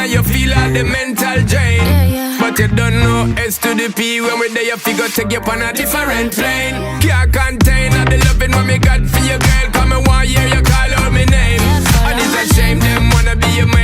and you feel all the mental drain. But you don't know S to the P. When we're there, you figure take you on a different plane. Can't contain all the loving what me got for your girl. Come and 1 year you call out my name. And it's a shame them wanna be your main.